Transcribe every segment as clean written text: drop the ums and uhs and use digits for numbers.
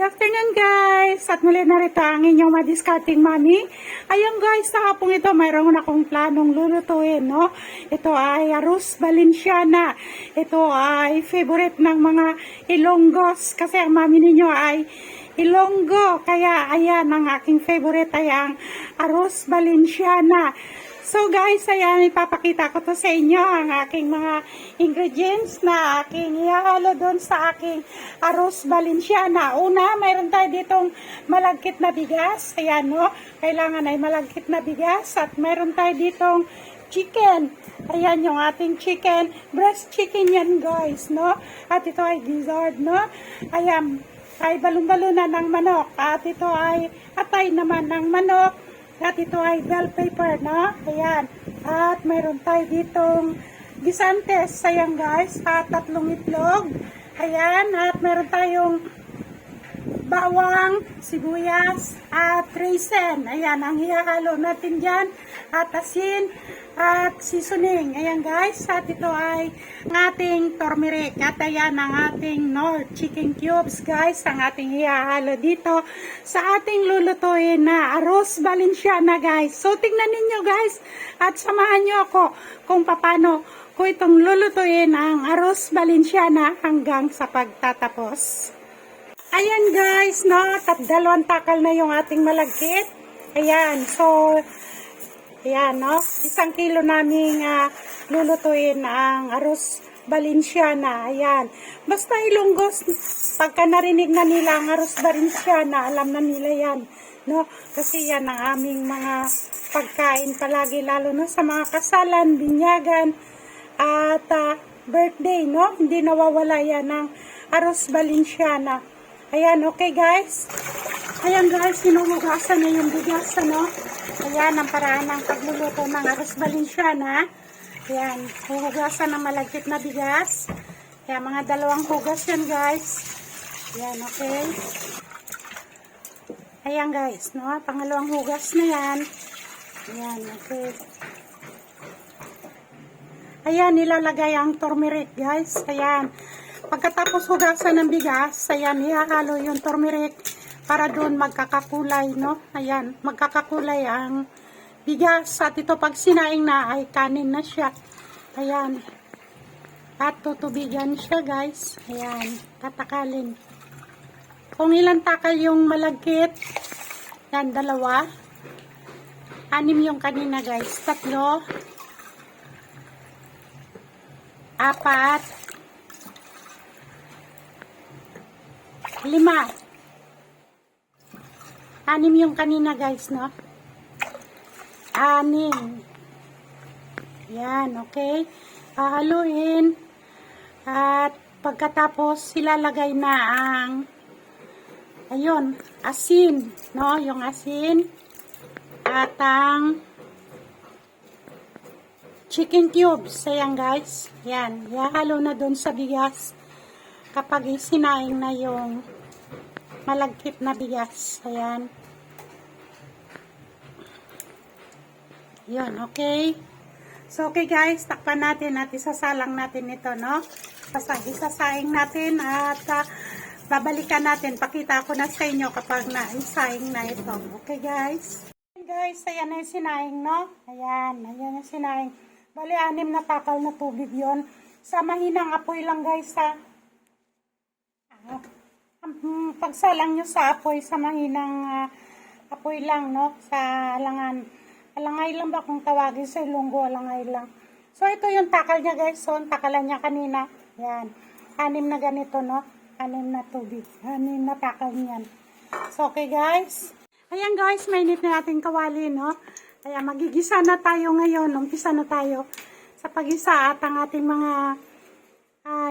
afternoon guys! At muli narito ang inyong madiscarding mami. Ayun guys, sa hapong ito mayroon akong planong lulutuin, no? Ito ay arroz valenciana. Ito ay favorite ng mga Ilonggos kasi ang mami ninyo ay Ilonggo. Kaya ayan, ang aking favorite ay ang arroz valenciana. So guys, ayan, ipapakita ko to sa inyo ang aking mga ingredients na aking ihahalo doon sa aking arroz valenciana. Una, mayroon tayo ditong malagkit na bigas. Ayan, no? Kailangan ay malagkit na bigas. At mayroon tayo ditong chicken. Ayan yung ating chicken. Breast chicken yan guys, no? At ito ay gizzard, no? Ayan, ay balon-balunan ng manok. At ito ay atay naman ng manok. At ito ay bell pepper, no? Ayan. At mayroon tayo ditong gisantes. Ayan guys. At 3 itlog. Ayan. At mayroon tayong bawang, sibuyas, at raisin. Ayan. Ang ihahalo natin dyan. At asin. At seasoning. Ayan guys. At ito ay ang ating turmeric. At ayan ang ating Knorr chicken cubes guys. Ang ating ihahalo dito sa ating lulutuin na arroz valenciana guys. So tingnan ninyo guys. At samahan nyo ako kung paano ko itong lulutuin ang arroz valenciana hanggang sa pagtatapos. Ayan guys, no? At 2 takal na yung ating malagkit. Ayan. So ayan, no? 1 kilo naming lulutuin ang arroz valenciana. Ayan. Basta Ilonggos, pagka narinig na nila ang arroz valenciana, alam na nila yan, no? Kasi yan ang aming mga pagkain palagi, lalo na sa mga kasalan, binyagan, at birthday, no? Hindi nawawala yan ng arroz valenciana. Ayan, okay guys? Ayan guys, sinuhugasan na yung bigas, ano? Ayan, ang paraan ng pagluluto ng arroz valenciana. Ayan, huhugasan ng malagkit na bigas. Ayan, mga 2 hugas yan guys. Ayan, okay. Ayan guys, no? Pangalawang hugas na yan. Ayan, okay. Ayan, nilalagay ang turmeric guys. Ayan, pagkatapos hugasan ng bigas, ayan, ihahalo yung turmeric para doon magkakakulay, no? Ayan, magkakakulay ang bigas. At ito pag sinaing na ay kanin na siya. Ayan. At tutubigan siya guys. Ayan, tatakalin. Kung ilang takal yung malagkit, yan, 2. 6 yung kanina guys. 3. 4. 5. 6 yung kanina guys, no? 6. Yan, okay. Hahaluin. At pagkatapos ilalagay na ang ayun, asin, no? Yung asin. At ang chicken cubes. Ayan guys. Yan. Ihahalo na doon sa bigas kapag isinaing na yung malagkit na bigas. Ayan. Yun, okay. So, okay guys, takpan natin at isasalang natin ito, no? Isasaing natin at babalikan natin. Pakita ko na sa inyo kapag naisaing na ito. Okay guys. Guys, ayan na yung sinaing, no? Ayan, ayan yung sinaing. Bali, 6 na takal na tubig yon. Sa mahinang apoy lang guys, ha? Pagsalang nyo sa apoy, sa mahinang apoy lang, no? Sa alangan. Alangay lang ba kung tawagin sa Ilonggo? Alangay lang. So, ito yung takal niya guys. So, takalan niya kanina. Yan. 6 na ganito, no? 6 na tubig. 6 na takal niyan. So, okay guys. Ayan guys, mainit na natin kawali, no? Kaya magigisa na tayo ngayon. Umpisa na tayo sa pagisa at ang ating mga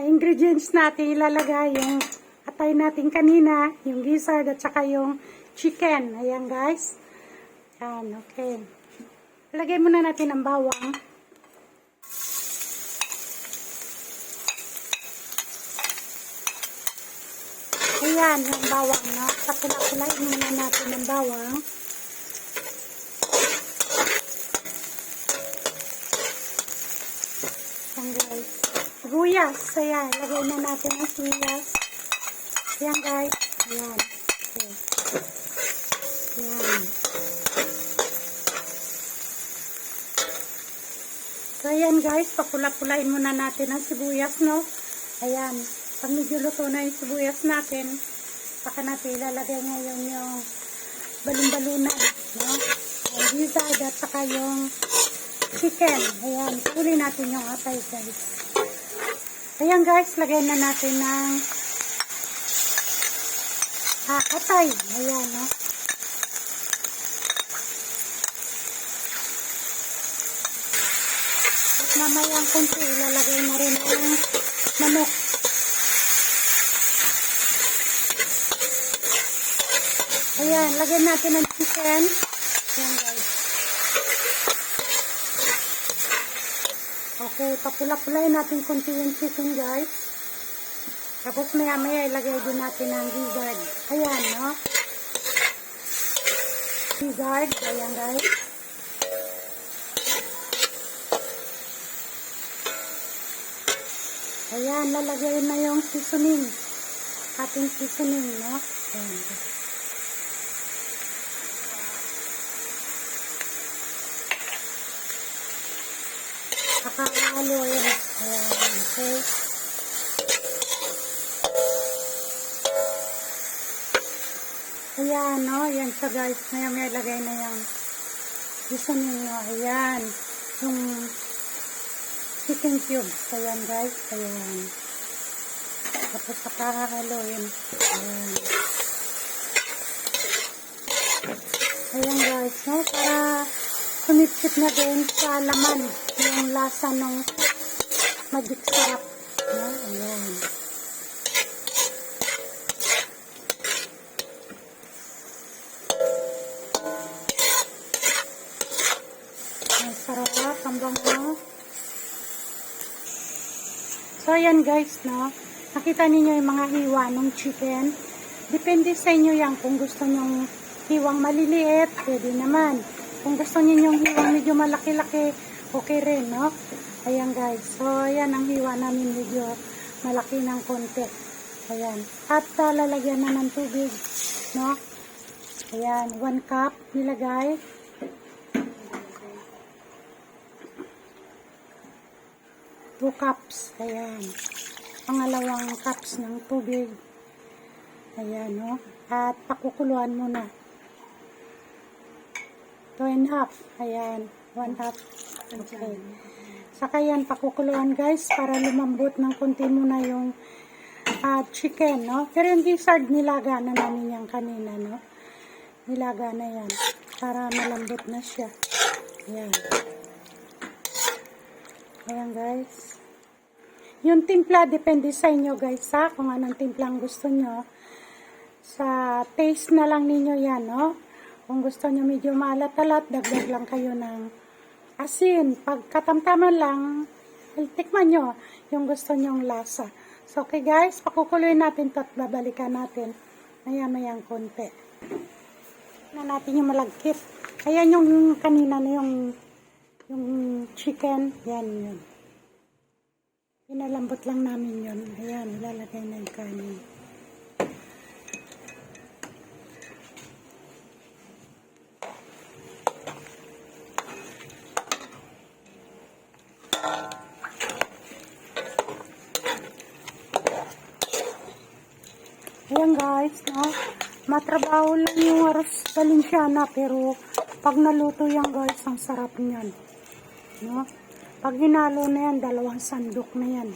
ingredients natin ilalagay. Yung atay natin kanina, yung gizzard at saka yung chicken. Ayan guys. Ayan, okay. Lagay muna natin ang bawang. Ayan, yung bawang, no? Kapula-kulain muna natin ang bawang. Ayan guys. Sibuyas. Ayan, lagay na natin ang sibuyas. Ayan guys. Ayan. Okay. Yan. So, ayan guys, papula-pulain muna natin ang sibuyas, no? Ayan. Pag medyo luto na yung sibuyas natin, saka natin ilalagay ngayon yung balon-balunan, no? Ang gizzard at saka yung chicken. Ayan. Puli natin yung atay, guys. Ayan guys, lagyan na natin ng atay. Ayan, no? At mamayang kunti, ilalagay na rin ang manok. Ayan, lagyan natin ng chicken. Ayan guys. Okay, papula-pulain natin kunti yung chicken guys. Tapos maya-maya ilagay din natin ang gizzard. Ayan, no? Gizzard. Ayan, guys. Ayan, lalagay na yung seasoning. Ating seasoning, no? Ayan, guys. Kakahalo yun. Ayan, okay. Ayan, no? Ayan siya guys. May lagay na yung seasoning, no? Ayan. Yung chicken cubes. Ayan guys. Ayan. Tapos kakahaloin. Ayan. Ayan guys, no? Para sumipsip na din sa laman yung lasa ng magic sarap. No? Ayan. Sarap, ang bango. So, ayan guys, no? Nakita niyo yung mga hiwa ng chicken. Depende sa inyo yan. Kung gusto nyong hiwang maliliit, pwede naman. Kung gusto niyo yung hiwang medyo malaki-laki, okay rin, no? Ayan guys. So, ayan ang hiwa namin medyo malaki ng konti. Ayan. At lalagyan na ng tubig, no? Ayan, 1 cup nilagay. Cups. Ayan. Pangalawang cups ng tubig. Ayan, no? At pakukuluan muna. 2 1/2. Ayan. 1/2. Okay. Saka yan, pakukuluan guys, para lumambot ng konti muna yung chicken, no? Pero yung gizzard, nilaga na namin yan kanina, no? Nilaga na yan. Para malambot na siya. Ayan. Ayan guys. Yung timpla, depende sa inyo guys ha, kung anong timplang gusto nyo. Sa taste na lang ninyo yan, no? Kung gusto nyo medyo maalat-alat, dagdag lang kayo ng asin. Pag katamtaman lang, tikman nyo yung gusto nyong lasa. So okay guys, pakukuloy natin ito at babalikan natin maya-mayang konti. Na natin yung malagkit. Ayan yung kanina na yung chicken, yan yun. Pinalambot lang namin yun. Ayan, ilalagay na yung kanin. Ayan guys, no? Matrabaho lang yung arroz Valenciana, pero pag naluto yan guys, ang sarap niyan. No? Pag hinalo na yan, 2 sandok na yan.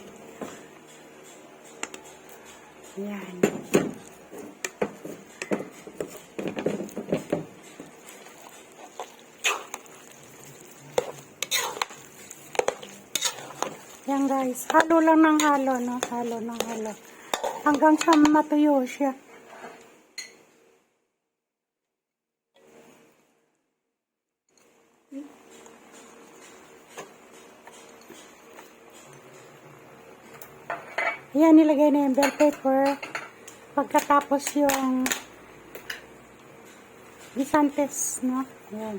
Ayan. Ayan guys, halo lang ng halo, no? Halo ng halo. Hanggang sa matuyo siya. Ayan, nilagay na yung bell pepper. Pagkatapos yung guisantes, no? Ayan.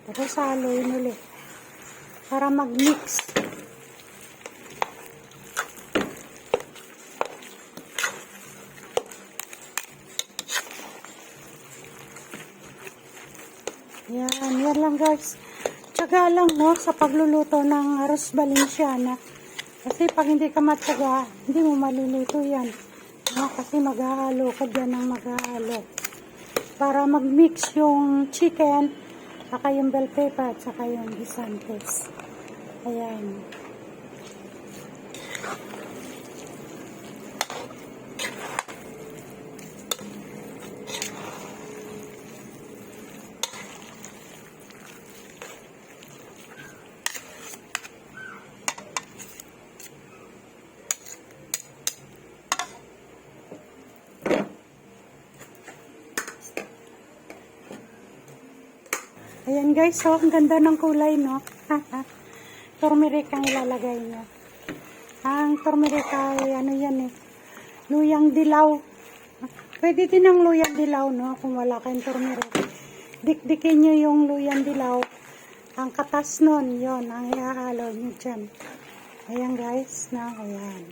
Tapos haluin ulit para mag-mix. Yan lang guys. Tiyaga lang no sa pagluluto ng arroz Valenciana. Kasi pag hindi ka matyaga, hindi mo maluluto yan. No? Kasi maghahalo ka dyan ng maghahalo. Para mag-mix yung chicken, saka yung bell pepper, saka yung guisantes. Ayan. Ayan guys, so ang ganda ng kulay, no? Turmeric ang ilalagay nyo. Ang turmeric ay ano yan eh, luyang dilaw. Pwede din ang luyang dilaw, no? Kung wala kayong turmeric. Dikdikin nyo yung luyang dilaw. Ang katas nun, yon ang ihahalo nyo dyan. Ayan guys, na, ayan.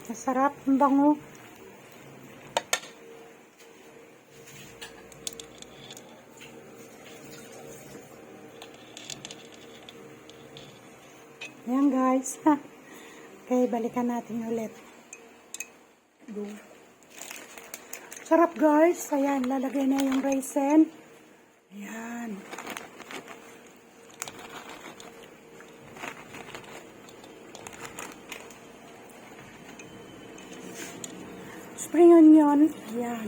Masarap, ang bango. Ayan guys. Okay, balikan natin ulit. Sarap guys. Ayan, lalagay na yung raisin. Ayan. Spring onion. Ayan.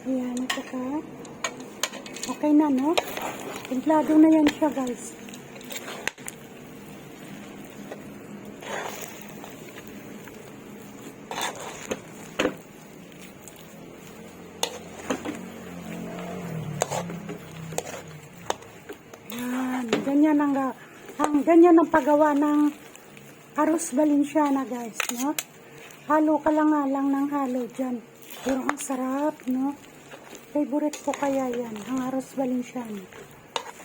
Ayan, ito ka. Okay na, no? Templado na yan siya, guys. Yan. Ganyan ang paggawa ng arroz Valenciana, guys, no? Halo ka lang nga lang ng halo dyan. Pero ang sarap, no? Favorite ko kaya yan, ang arroz Valenciana.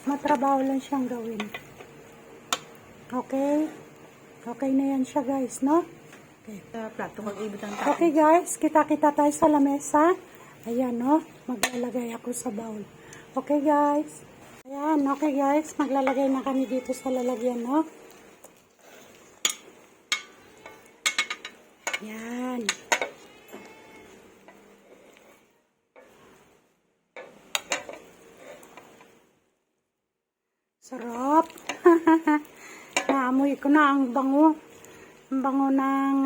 Matrabaho lang siyang gawin. Okay? Okay na yan siya guys, no? Okay. Okay guys, kita-kita tayo sa lamesa. Ayan, no? Maglalagay ako sa bowl. Okay guys? Ayan, okay guys. Maglalagay na kami dito sa lalagyan, no? Ayan. Sarap. Naamoy ko na ang bango. Ang bango ng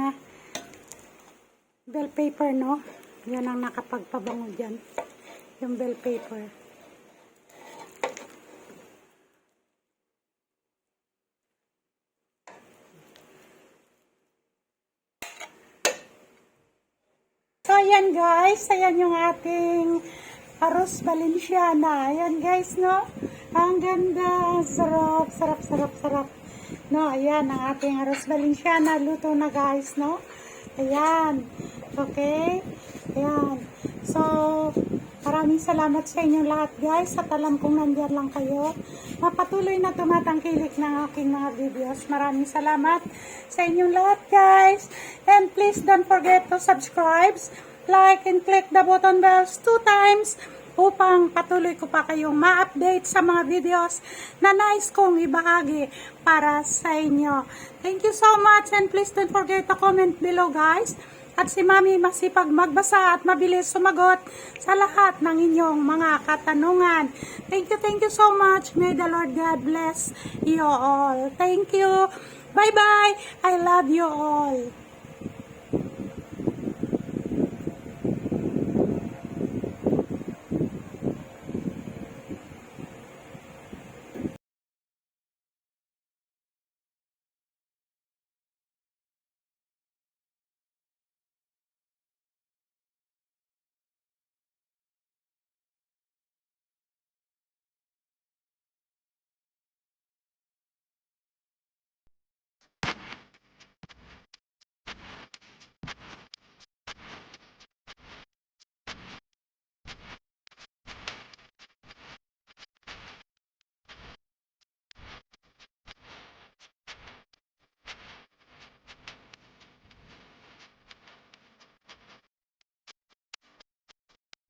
bell pepper, no? Yan ang nakapagpabango dyan. Yung bell pepper. So, ayan guys. Ayan yung ating arroz Valenciana. Ayan guys, no? Ang ganda. Sarap, sarap, sarap, sarap. No, ayan ang ating arroz Valenciana. Luto na guys, no? Ayan. Okay? Ayan. So, maraming salamat sa inyong lahat guys. At alam kong nandiyan lang kayo. Mapatuloy na tumatangkilik ng aking mga videos. Maraming salamat sa inyong lahat guys. And please don't forget to subscribe, like, and click the button bells 2 times upang patuloy ko pa kayong ma-update sa mga videos na nais kong ibahagi para sa inyo. Thank you so much and please don't forget to comment below guys. At si Mami masipag magbasa at mabilis sumagot sa lahat ng inyong mga katanungan. Thank you so much. May the Lord God bless you all. Thank you. Bye-bye. I love you all.